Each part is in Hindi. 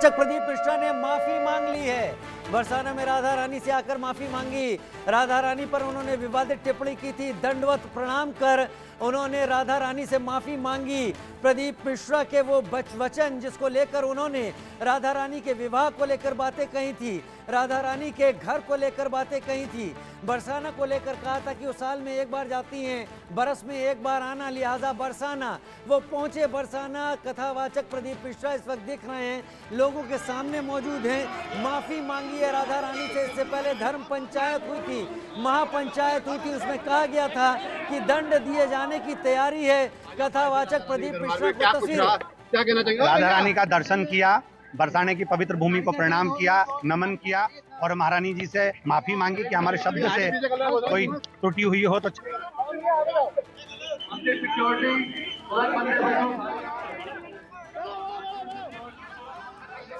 कथावाचक प्रदीप मिश्रा ने माफी मांग ली है। बरसाना में राधा रानी से आकर माफी मांगी। राधा रानी पर उन्होंने विवादित टिप्पणी की थी। दंडवत प्रणाम कर उन्होंने राधा रानी से माफी मांगी। प्रदीप मिश्रा के वो वचन जिसको लेकर उन्होंने राधा रानी के विवाह को लेकर बातें कही थी, राधा रानी के घर को लेकर बातें कही थी, बरसाना को लेकर कहा था कि वो साल में एक बार जाती हैं, बरस में एक बार आना, लिहाजा बरसाना। वो पहुंचे बरसाना। कथावाचक प्रदीप मिश्रा इस वक्त दिख रहे हैं, लोगों के सामने मौजूद हैं। माफी मांगी है राधा रानी से। इससे पहले धर्म पंचायत हुई थी, महापंचायत हुई थी, उसमें कहा गया था कि दंड दिए जाने की तैयारी है। कथावाचक प्रदीप मिश्रा को तस्वीर क्या कहना चाहिए? राधा रानी का दर्शन किया, बरसाने की पवित्र भूमि को प्रणाम किया, नमन किया और महारानी जी से माफी मांगी कि हमारे शब्द से कोई त्रुटि हुई हो तो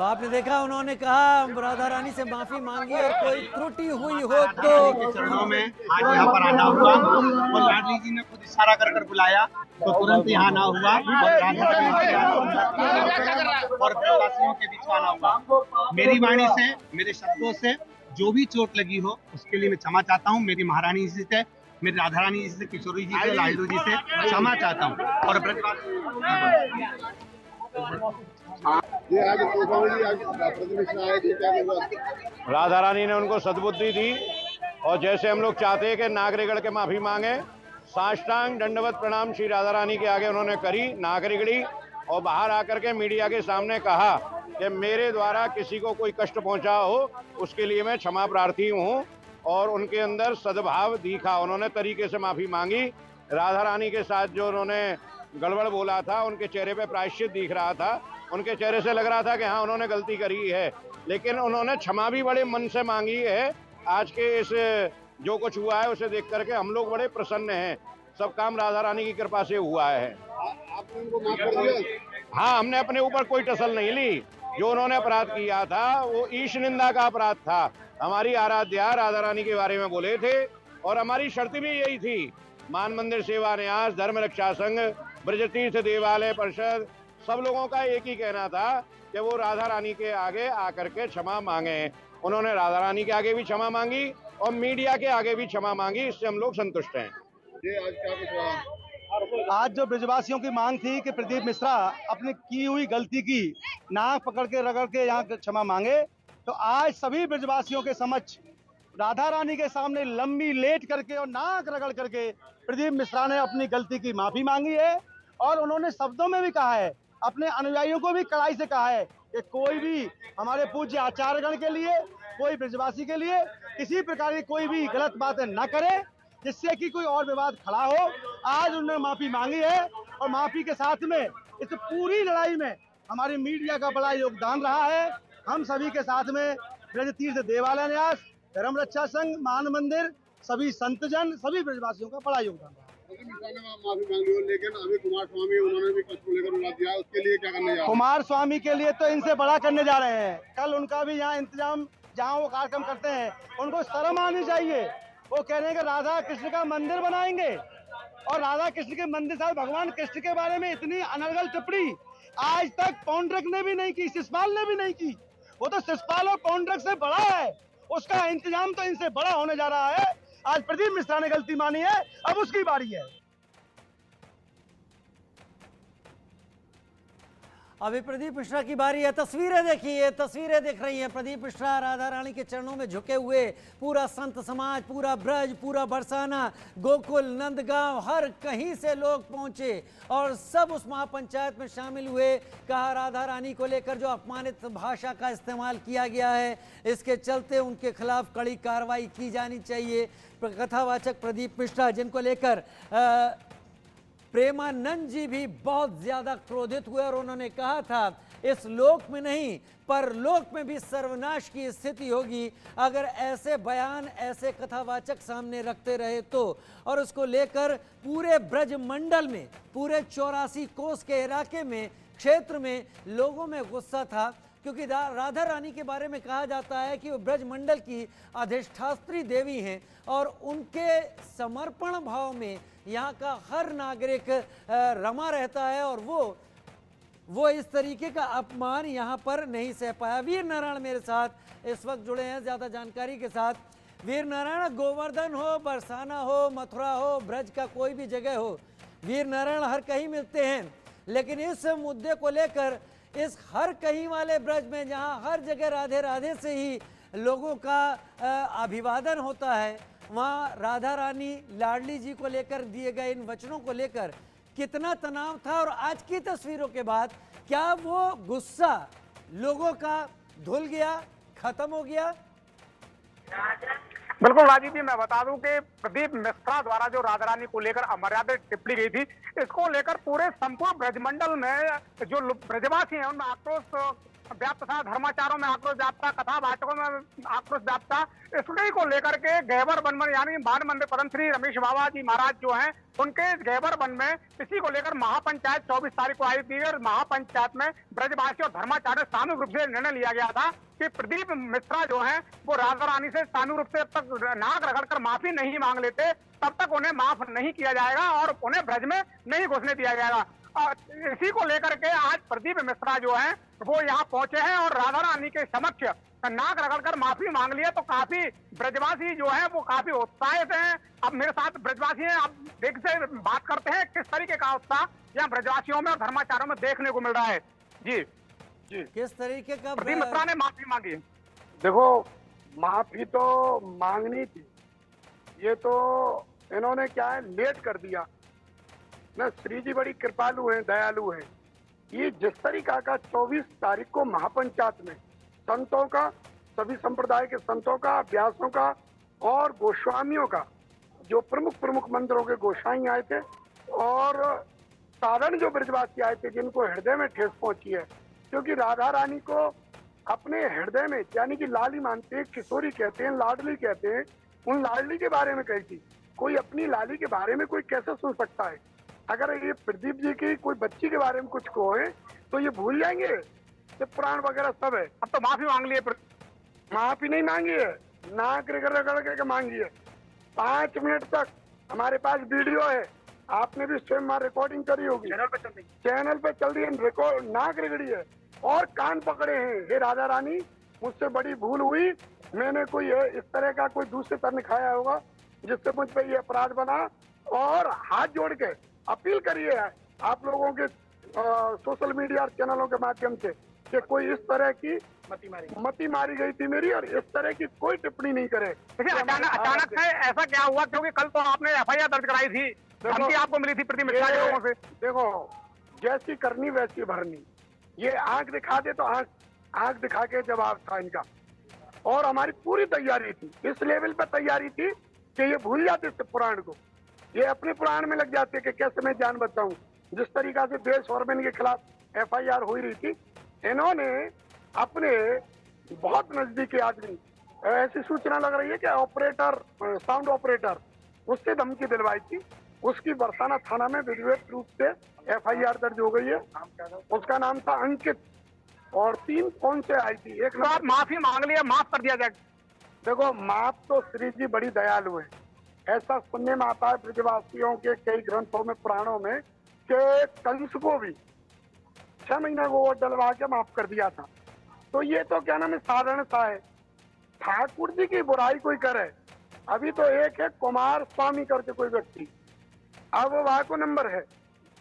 आपने देखा, उन्होंने कहा राधा रानी से माफी मांगी और कोई त्रुटि हुई हो तो चरणों में आज यहाँ पर आना हुआ और लाडली जी ने खुद इशारा कर बुलाया तो तुरंत यहाँ आना हुआ और प्रवासियों के बीच आना हुआ। मेरी वाणी से, मेरे शब्दों से जो भी चोट लगी हो उसके लिए मैं क्षमा चाहता हूँ। मेरी महारानी जी से, मेरी राधा रानी जी से, किशोरी जी से, लाडलू जी से क्षमा चाहता हूँ। और राधा रानी ने उनको सद्बुद्धि दी और जैसे हम लोग चाहते हैं कि नागरिगढ़ के माफी मांगे, साष्टांग दंडवत प्रणाम श्री राधा रानी के आगे उन्होंने करी, नागरिगढ़ी, और बाहर आकर के मीडिया के सामने कहा कि मेरे द्वारा किसी को कोई कष्ट पहुंचा हो उसके लिए मैं क्षमा प्रार्थी हूं। और उनके अंदर सद्भाव दिखा, उन्होंने तरीके से माफी मांगी। राधा रानी के साथ जो उन्होंने गड़बड़ बोला था, उनके चेहरे पे प्रायश्चित दिख रहा था, उनके चेहरे से लग रहा था कि हाँ उन्होंने गलती करी है, लेकिन उन्होंने क्षमा भी बड़े मन से मांगी है। आज के इस जो कुछ हुआ है उसे देख करके हम लोग बड़े प्रसन्न हैं। सब काम राधा रानी की कृपा से हुआ है। आपने उनको माफ कर दिया? हाँ, हमने अपने ऊपर कोई टसल नहीं ली। जो उन्होंने अपराध किया था वो ईश निंदा का अपराध था। हमारी आराध्या राधा रानी के बारे में बोले थे और हमारी शर्त भी यही थी। मान मंदिर सेवा न्यास, धर्म रक्षा संघ, ब्रज तीर्थ देवालय परिषद, सब लोगों का एक ही कहना था कि वो राधा रानी के आगे आकर के क्षमा मांगे। उन्होंने राधा रानी के आगे भी क्षमा मांगी और मीडिया के आगे भी क्षमा मांगी। इससे हम लोग संतुष्ट हैं। आज क्या कुछ हुआ? आज जो ब्रजवासियों की मांग थी कि प्रदीप मिश्रा अपनी की हुई गलती की नाक पकड़ के रगड़ के यहाँ क्षमा मांगे, तो आज सभी ब्रजवासियों के समक्ष राधा रानी के सामने लंबी लेट करके और नाक रगड़ करके प्रदीप मिश्रा ने अपनी गलती की माफी मांगी है। और उन्होंने शब्दों में भी कहा है, अपने अनुयायियों को भी कड़ाई से कहा है कि कोई भी हमारे पूज्य आचार्यगण के लिए, कोई ब्रजवासी के लिए किसी प्रकार की कोई भी गलत बातें न करे जिससे कि कोई और विवाद खड़ा हो। आज उन्होंने माफी मांगी है और माफी के साथ में इस पूरी लड़ाई में हमारी मीडिया का बड़ा योगदान रहा है। हम सभी के साथ में ब्रज तीर्थ देवालय न्यास, धर्म रक्षा संघ, मान मंदिर, सभी संतजन, सभी ब्रजवासियों का बड़ा योगदान रहा है। माफी मांगी हो, लेकिन अभी कुमार स्वामी उन्होंने भी कष्ट को लेकर उड़ा दिया, उसके लिए क्या करने जा रहे हैं? कुमार स्वामी के लिए तो इनसे बड़ा करने जा रहे हैं। कल उनका भी यहाँ इंतजाम, जहाँ वो कार्यक्रम करते हैं, उनको शर्म आनी चाहिए। वो कह रहे हैं कि राधा कृष्ण का मंदिर बनाएंगे और राधा कृष्ण के मंदिर साथ भगवान कृष्ण के बारे में इतनी अनर्गल टिप्पणी आज तक पौंड्रक ने भी नहीं की, शिषपाल ने भी नहीं की। वो तो शिषपाल और पौंड्रक से बड़ा है, उसका इंतजाम तो इनसे बड़ा होने जा रहा है। आज प्रदीप मिश्रा ने गलती मानी है, अब उसकी बारी है। अभी प्रदीप मिश्रा की बारी है। तस्वीरें देखिए, तस्वीरें दिख रही हैं। प्रदीप मिश्रा राधा रानी के चरणों में झुके हुए, पूरा संत समाज, पूरा ब्रज, पूरा बरसाना, गोकुल, नंदगांव, हर कहीं से लोग पहुंचे और सब उस महापंचायत में शामिल हुए। कहा राधा रानी को लेकर जो अपमानित भाषा का इस्तेमाल किया गया है, इसके चलते उनके खिलाफ कड़ी कार्रवाई की जानी चाहिए। कथावाचक प्रदीप मिश्रा, जिनको लेकर प्रेमानंद जी भी बहुत ज्यादा क्रोधित हुए और उन्होंने कहा था इस लोक में नहीं परलोक में भी सर्वनाश की स्थिति होगी अगर ऐसे बयान, ऐसे कथावाचक सामने रखते रहे तो। और उसको लेकर पूरे ब्रज मंडल में, पूरे 84 कोस के इलाके में, क्षेत्र में लोगों में गुस्सा था, क्योंकि राधा रानी के बारे में कहा जाता है कि वो ब्रज मंडल की अधिष्ठात्री देवी हैं और उनके समर्पण भाव में यहाँ का हर नागरिक रमा रहता है और वो वो इस तरीके का अपमान यहाँ पर नहीं सह पाया। वीर नारायण मेरे साथ इस वक्त जुड़े हैं ज़्यादा जानकारी के साथ। वीर नारायण, गोवर्धन हो, बरसाना हो, मथुरा हो, ब्रज का कोई भी जगह हो, वीर नारायण हर कहीं मिलते हैं, लेकिन इस मुद्दे को लेकर इस हर कहीं वाले ब्रज में जहाँ हर जगह राधे राधे से ही लोगों का अभिवादन होता है, वहाँ राधा रानी लाडली जी को लेकर दिए गए इन वचनों को लेकर कितना तनाव था, और आज की तस्वीरों के बाद क्या वो गुस्सा लोगों का धुल गया, खत्म हो गया? बिल्कुल राजीव जी, मैं बता दूं कि प्रदीप मिश्रा द्वारा जो राधा रानी को लेकर अमर्यादित टिप्पणी गई थी, इसको लेकर पूरे संपूर्ण ब्रजमंडल में जो ब्रजवासी हैं उनमें आक्रोश व्याप्त था, धर्माचारों में आक्रोश व्याप्त था, कथा वाचकों में आक्रोश व्याप्त था। इसलिए को लेकर के गहबर वन में यानी मान मंदिर परम श्री रमेश बाबा जी महाराज जो हैं उनके गहबर वन में इसी को लेकर महापंचायत 24 तारीख को आई थी, और महापंचायत में ब्रजवासी और धर्माचार्य सामूहिक रूप से निर्णय लिया गया था कि प्रदीप मिश्रा जो है वो राधा रानी से सामूहिक रूप से जब तक नाक रगड़कर माफी नहीं मांग लेते तब तक उन्हें माफ नहीं किया जाएगा और उन्हें ब्रज में नहीं घुसने दिया जाएगा। इसी को लेकर के आज प्रदीप मिश्रा जो है वो यहाँ पहुंचे हैं और राधा रानी के समक्ष नाक रगड़कर माफी मांग लिया, तो काफी ब्रजवासी जो है वो काफी उत्साहित हैं। अब मेरे साथ ब्रजवासी हैं, आप देख से बात करते हैं किस तरीके का उत्साह यहाँ ब्रजवासियों में और धर्माचार्यों में देखने को मिल रहा है। जी जी, किस तरीके का प्रदीप मिश्रा ने माफी मांगी। देखो माफी तो मांगनी थी, ये तो इन्होंने क्या है लेट कर दिया ना। श्री जी बड़ी कृपालु हैं, दयालु हैं। ये जिस तरीका का 24 तारीख को महापंचायत में संतों का, सभी संप्रदाय के संतों का, व्यासों का और गोस्वामियों का, जो प्रमुख मंदिरों के गोसाई आए थे और साधारण जो ब्रजवासी आए थे जिनको हृदय में ठेस पहुंची है, क्योंकि राधा रानी को अपने हृदय में यानी कि लाली मानते हैं, किशोरी कहते हैं, लाडली कहते हैं, उन लाडली के बारे में कही थी। कोई अपनी लाली के बारे में कोई कैसे सुन सकता है? अगर ये प्रदीप जी की कोई बच्ची के बारे में कुछ कहे तो ये भूल जाएंगे, ये पुराण वगैरह सब है। अब तो माफी मांग लिए, माफी नहीं मांगी है, नाक रगड़ के मांगी है। 5 मिनट तक हमारे पास वीडियो है, आपने भी स्वयं रिकॉर्डिंग करी होगी, चैनल पे चल रही है, रिकॉर्ड नाक रगड़ी है और कान पकड़े हैं। हे राधा रानी, मुझसे बड़ी भूल हुई, मैंने कोई इस तरह का कोई दूसरे तरह खाया होगा जिससे मुझ पे ये अपराध बना, और हाथ जोड़ के अपील करिए आप लोगों के सोशल मीडिया और चैनलों के माध्यम से कि कोई इस तरह की मती मारी गई थी मेरी, और इस तरह की कोई टिप्पणी नहीं करे। अचानक से ऐसा क्या हुआ? क्योंकि कल तो आपने एफआईआर दर्ज कराई थी, धमकी आपको मिली थी प्रदीप मिश्रा के लोगों से। देखो, जैसी करनी वैसी भरनी। ये आंख दिखा दे तो आंख दिखा के जवाब था इनका, और हमारी पूरी तैयारी थी, इस लेवल पे तैयारी थी कि ये भूल जाते थे पुराण को, ये अपने पुराण में लग जाते कि कैसे मैं जान बचाऊं। जिस तरीका से देश ऑर्गन के खिलाफ एफआईआर हो रही थी, इन्होंने अपने बहुत नजदीकी आदमी, ऐसी सूचना लग रही है कि ऑपरेटर, साउंड ऑपरेटर, उससे धमकी दिलवाई थी। उसकी बरसाना थाना में विधिवत रूप से एफआईआर दर्ज हो गई है। उसका नाम था अंकित, और 3 फोन से आई थी। एक तो आप माफी मांग लिया, माफ कर दिया जाए। देखो, माफ तो श्री जी बड़ी दयालु है। ऐसा सुनने में आता है ब्रजवासियों के कई ग्रंथों में, पुराणों में, कि कंस को भी 6 महीना को वोट डलवा के माफ कर दिया था। तो ये तो क्या नाम है, साधारण सा है। ठाकुर जी की बुराई कोई करे, अभी तो एक है कुमार स्वामी करके कोई व्यक्ति, अब वो वहां को नंबर है।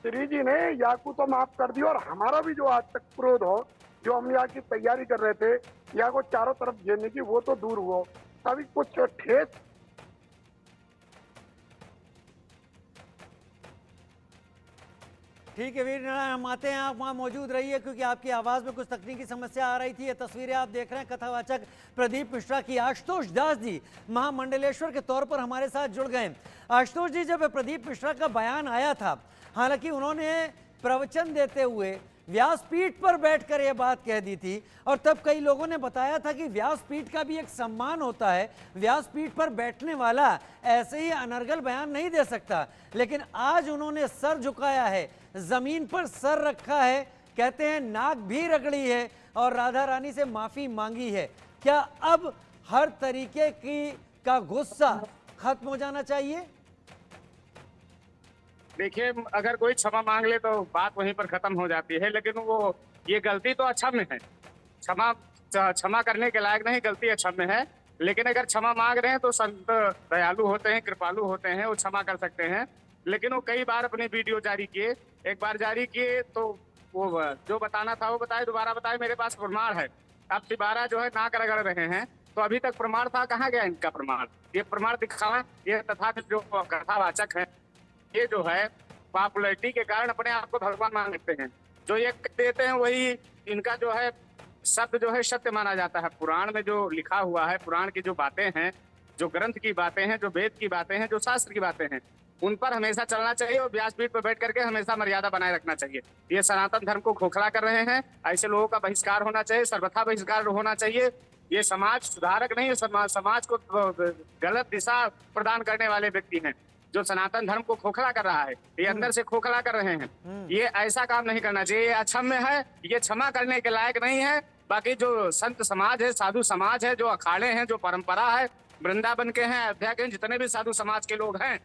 श्री जी ने याकू तो माफ कर दिया, और हमारा भी जो आज तक क्रोध हो, जो हम यहाँ की तैयारी कर रहे थे या को चारों तरफ घेरने की, वो तो दूर हुआ। अभी कुछ ठेस ठीक है वीर नारायण, हम आते हैं, आप वहाँ मौजूद रहिए क्योंकि आपकी आवाज़ में कुछ तकनीकी समस्या आ रही थी। ये तस्वीरें आप देख रहे हैं कथावाचक प्रदीप मिश्रा की। आशुतोष दास जी महामंडलेश्वर के तौर पर हमारे साथ जुड़ गए। आशुतोष जी, जब प्रदीप मिश्रा का बयान आया था, हालांकि उन्होंने प्रवचन देते हुए व्यासपीठ पर बैठकर यह बात कह दी थी, और तब कई लोगों ने बताया था कि व्यासपीठ का भी एक सम्मान होता है, व्यासपीठ पर बैठने वाला ऐसे ही अनर्गल बयान नहीं दे सकता। लेकिन आज उन्होंने सर झुकाया है, जमीन पर सर रखा है, कहते हैं नाक भी रगड़ी है और राधा रानी से माफी मांगी है। क्या अब हर तरीके की का गुस्सा खत्म हो जाना चाहिए? देखिए, अगर कोई क्षमा मांग ले तो बात वहीं पर खत्म हो जाती है, लेकिन वो ये गलती तो अक्षम्य है। क्षमा करने के लायक नहीं, गलती अक्षम्य है। लेकिन अगर क्षमा मांग रहे हैं तो संत दयालु होते हैं, कृपालु होते हैं, वो क्षमा कर सकते हैं। लेकिन वो कई बार अपने वीडियो जारी किए, एक बार जारी किए तो वो जो बताना था वो बताए, दोबारा बताए, मेरे पास प्रमाण है। अब दोबारा जो है नाक रगड़ रहे हैं, तो अभी तक प्रमाण था, कहाँ गया इनका प्रमाण? ये प्रमाण दिखावा। ये तथाकथित जो कथावाचक है, ये जो है पॉपुलैरिटी के कारण अपने आप को भगवान मान लेते हैं। जो ये देते हैं वही इनका जो है शब्द जो है सत्य माना जाता है। पुराण में जो लिखा हुआ है, पुराण की जो बातें हैं, जो ग्रंथ की बातें हैं, जो वेद की बातें हैं, जो शास्त्र की बातें हैं, उन पर हमेशा चलना चाहिए और व्यासपीठ पर बैठ करके हमेशा मर्यादा बनाए रखना चाहिए। ये सनातन धर्म को खोखला कर रहे हैं, ऐसे लोगों का बहिष्कार होना चाहिए, सर्वथा बहिष्कार होना चाहिए। ये समाज सुधारक नहीं, समाज को गलत दिशा प्रदान करने वाले व्यक्ति हैं, जो सनातन धर्म को खोखला कर रहा है। ये अंदर से खोखला कर रहे हैं। ये ऐसा काम नहीं करना चाहिए, ये अक्षम्य है, ये क्षमा करने के लायक नहीं है। बाकी जो संत समाज है, साधु समाज है, जो अखाड़े हैं, जो परंपरा है, वृंदावन के हैं, अयोध्या के, जितने भी साधु समाज के लोग हैं,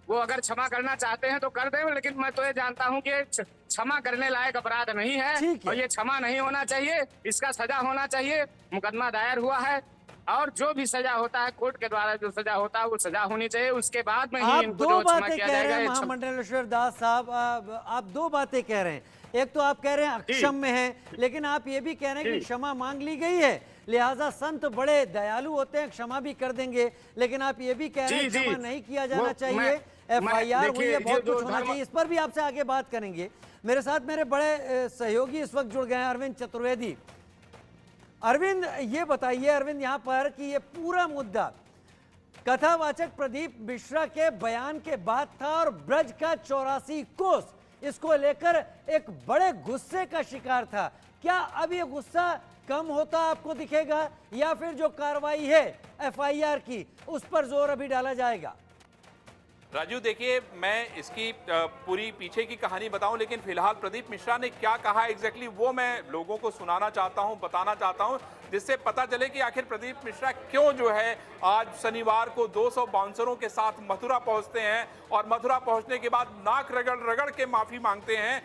वो अगर क्षमा करना चाहते हैं तो कर दें। लेकिन मैं तो ये जानता हूँ कि क्षमा करने लायक अपराध नहीं है और ये क्षमा नहीं होना चाहिए, इसका सजा होना चाहिए। मुकदमा दायर हुआ है और जो भी सजा होता है कोर्ट के द्वारा, जो सजा होता है वो सजा होनी चाहिए। उसके बाद में ही आप इनको दो जो क्षमा बातें किया कह रहे जाएगा। हैं महामंडलेश्वर दास साहब, आप दो बातें कह रहे हैं। एक तो आप कह रहे हैं अक्षम्य है, लेकिन आप ये भी कह रहे हैं कि क्षमा मांग ली गई है, लिहाजा संत बड़े दयालु होते हैं, क्षमा भी कर देंगे। लेकिन आप ये भी कह रहे हैं क्षमा नहीं किया जाना चाहिए, FIR हुई है, बहुत कुछ होना चाहिए। इस पर भी आपसे आगे बात करेंगे। मेरे साथ मेरे बड़े सहयोगी इस वक्त जुड़ गए हैं, अरविंद चतुर्वेदी। अरविंद, ये बताइए अरविंद यहाँ पर कि ये पूरा मुद्दा कथावाचक प्रदीप मिश्रा के बयान के बाद था और ब्रज का 84 कोस इसको लेकर एक बड़े गुस्से का शिकार था। क्या अब ये गुस्सा कम होता आपको दिखेगा या फिर जो कार्रवाई है FIR की उस पर जोर अभी डाला जाएगा? राजू, देखिए, मैं इसकी पूरी पीछे की कहानी बताऊं, लेकिन फिलहाल प्रदीप मिश्रा ने क्या कहा एग्जैक्टली वो मैं लोगों को सुनाना चाहता हूं, बताना चाहता हूं, जिससे पता चले कि आखिर प्रदीप मिश्रा क्यों जो है आज शनिवार को 200 बाउंसरों के साथ मथुरा पहुंचते हैं और मथुरा पहुंचने के बाद नाक रगड़ रगड़ के माफी मांगते हैं।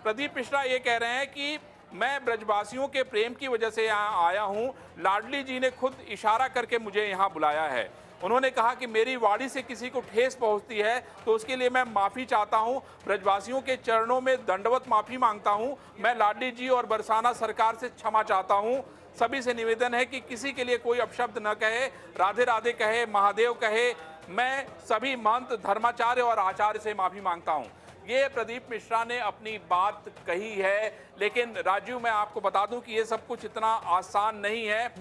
प्रदीप मिश्रा ये कह रहे हैं कि मैं ब्रजवासियों के प्रेम की वजह से यहाँ आया हूँ, लाडली जी ने खुद इशारा करके मुझे यहाँ बुलाया है। उन्होंने कहा कि मेरी वाणी से किसी को ठेस पहुंचती है तो उसके लिए मैं माफ़ी चाहता हूं, ब्रजवासियों के चरणों में दंडवत माफ़ी मांगता हूं। मैं लाडली जी और बरसाना सरकार से क्षमा चाहता हूं। सभी से निवेदन है कि किसी के लिए कोई अपशब्द न कहे, राधे राधे कहे, महादेव कहे। मैं सभी महंत, धर्माचार्य और आचार्य से माफ़ी मांगता हूं। ये प्रदीप मिश्रा ने अपनी बात कही है, लेकिन राजू मैं आपको बता दूं कि ये सब कुछ इतना आसान नहीं है।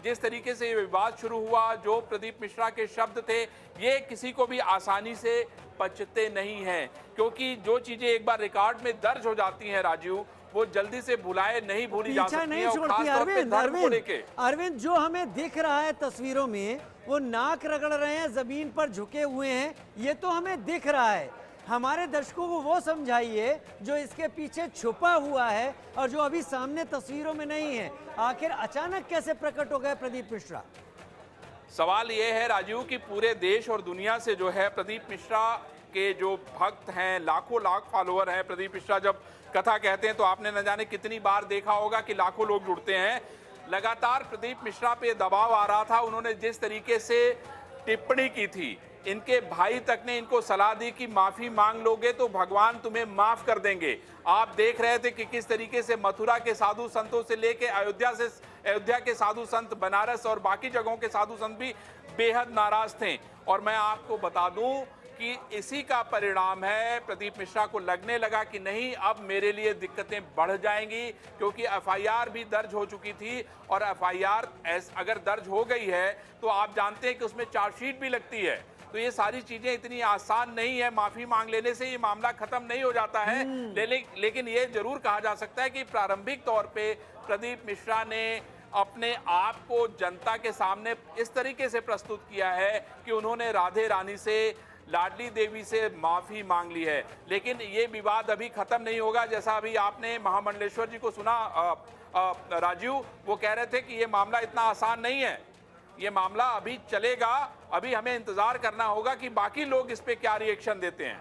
जिस तरीके से ये विवाद शुरू हुआ, जो प्रदीप मिश्रा के शब्द थे, ये किसी को भी आसानी से पचते नहीं हैं, क्योंकि जो चीजें एक बार रिकॉर्ड में दर्ज हो जाती हैं राजू, वो जल्दी से भुलाए नहीं भूली जा सकती है। और खास तौर पे धर्म को लेके अरविंद, जो हमें दिख रहा है तस्वीरों में, वो नाक रगड़ रहे हैं, जमीन पर झुके हुए हैं, ये तो हमें दिख रहा है। हमारे दर्शकों को वो समझाइए जो इसके पीछे छुपा हुआ है और जो अभी सामने तस्वीरों में नहीं है। आखिर अचानक कैसे प्रकट हो गए प्रदीप मिश्रा? सवाल ये है राजू कि पूरे देश और दुनिया से जो है प्रदीप मिश्रा के जो भक्त हैं, लाखों लाख फॉलोअर हैं। प्रदीप मिश्रा जब कथा कहते हैं तो आपने न जाने कितनी बार देखा होगा कि लाखों लोग जुड़ते हैं। लगातार प्रदीप मिश्रा पे दबाव आ रहा था। उन्होंने जिस तरीके से टिप्पणी की थी, इनके भाई तक ने इनको सलाह दी कि माफी मांग लोगे तो भगवान तुम्हें माफ कर देंगे। आप देख रहे थे कि किस तरीके से मथुरा के साधु संतों से लेके अयोध्या के साधु संत, बनारस और बाकी जगहों के साधु संत भी बेहद नाराज थे। और मैं आपको बता दूं कि इसी का परिणाम है, प्रदीप मिश्रा को लगने लगा कि नहीं, अब मेरे लिए दिक्कतें बढ़ जाएंगी, क्योंकि FIR भी दर्ज हो चुकी थी और FIR अगर दर्ज हो गई है तो आप जानते हैं कि उसमें चार्जशीट भी लगती है। तो ये सारी चीजें इतनी आसान नहीं है, माफी मांग लेने से ये मामला खत्म नहीं हो जाता है। लेकिन ये जरूर कहा जा सकता है कि प्रारंभिक तौर पे प्रदीप मिश्रा ने अपने आप को जनता के सामने इस तरीके से प्रस्तुत किया है कि उन्होंने राधे रानी से, लाडली देवी से माफी मांग ली है। लेकिन ये विवाद अभी खत्म नहीं होगा। जैसा अभी आपने महामंडलेश्वर जी को सुना राजू, वो कह रहे थे कि ये मामला इतना आसान नहीं है, ये मामला अभी चलेगा। अभी हमें इंतजार करना होगा कि बाकी लोग इस पे क्या रिएक्शन देते हैं।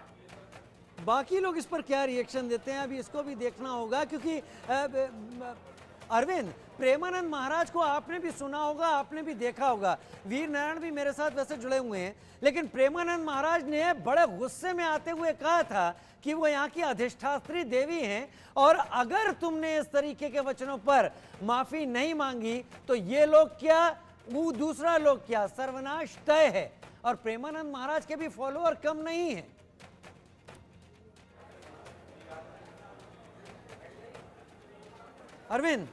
बाकी लोग इस पर क्या रिएक्शन देते हैं अभी इसको भी देखना होगा, क्योंकि अरविंद, प्रेमानंद महाराज को आपने भी सुना होगा, आपने भी देखा होगा, वीर नारायण भी मेरे साथ वैसे जुड़े हुए हैं, लेकिन प्रेमानंद महाराज ने बड़े गुस्से में आते हुए कहा था कि वो यहाँ की अधिष्ठात्री देवी हैं और अगर तुमने इस तरीके के वचनों पर माफी नहीं मांगी तो ये लोग क्या, वो दूसरा लोग क्या, सर्वनाश तय है। और प्रेमानंद महाराज के भी फॉलोअर कम नहीं है। अरविंद,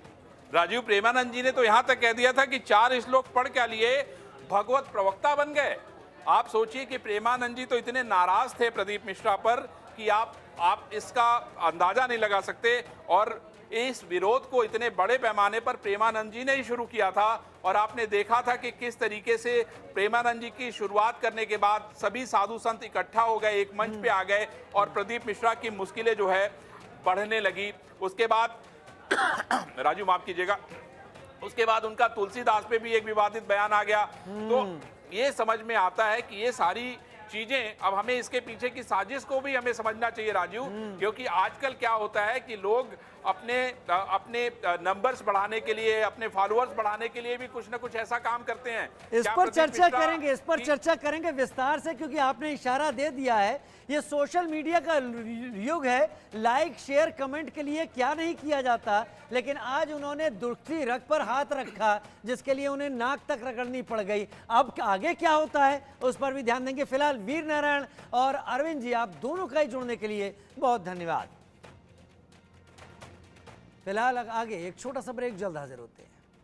राजीव, प्रेमानंद जी ने तो यहां तक कह दिया था कि 4 श्लोक पढ़ क्या लिए भगवत प्रवक्ता बन गए। आप सोचिए कि प्रेमानंद जी तो इतने नाराज थे प्रदीप मिश्रा पर कि आप इसका अंदाजा नहीं लगा सकते। और इस विरोध को इतने बड़े पैमाने पर प्रेमानंद जी ने ही शुरू किया था और आपने देखा था कि किस तरीके से प्रेमानंद जी की शुरुआत करने के बाद सभी साधु संत इकट्ठा हो गए, एक मंच पे आ गए और प्रदीप मिश्रा की मुश्किलें जो है बढ़ने लगी। उसके बाद राजू माफ कीजिएगा, उसके बाद उनका तुलसीदास पे भी एक विवादित बयान आ गया। तो ये समझ में आता है कि ये सारी चीजें, अब हमें इसके पीछे की साजिश को भी हमें समझना चाहिए राजू, क्योंकि आजकल क्या होता है कि लोग अपने नंबर्स बढ़ाने के लिए, अपने फॉलोअर्स बढ़ाने के लिए भी कुछ ना कुछ ऐसा काम करते हैं। इस पर चर्चा करेंगे विस्तार से, क्योंकि आपने इशारा दे दिया है ये सोशल मीडिया का युग है, लाइक शेयर कमेंट के लिए क्या नहीं किया जाता, लेकिन आज उन्होंने दुखती रग पर हाथ रखा जिसके लिए उन्हें नाक तक रगड़नी पड़ गई। अब आगे क्या होता है उस पर भी ध्यान देंगे। फिलहाल वीर नारायण और अरविंद जी, आप दोनों का ही जुड़ने के लिए बहुत धन्यवाद। फिलहाल आगे एक छोटा सा ब्रेक, जल्द हाजिर होते हैं।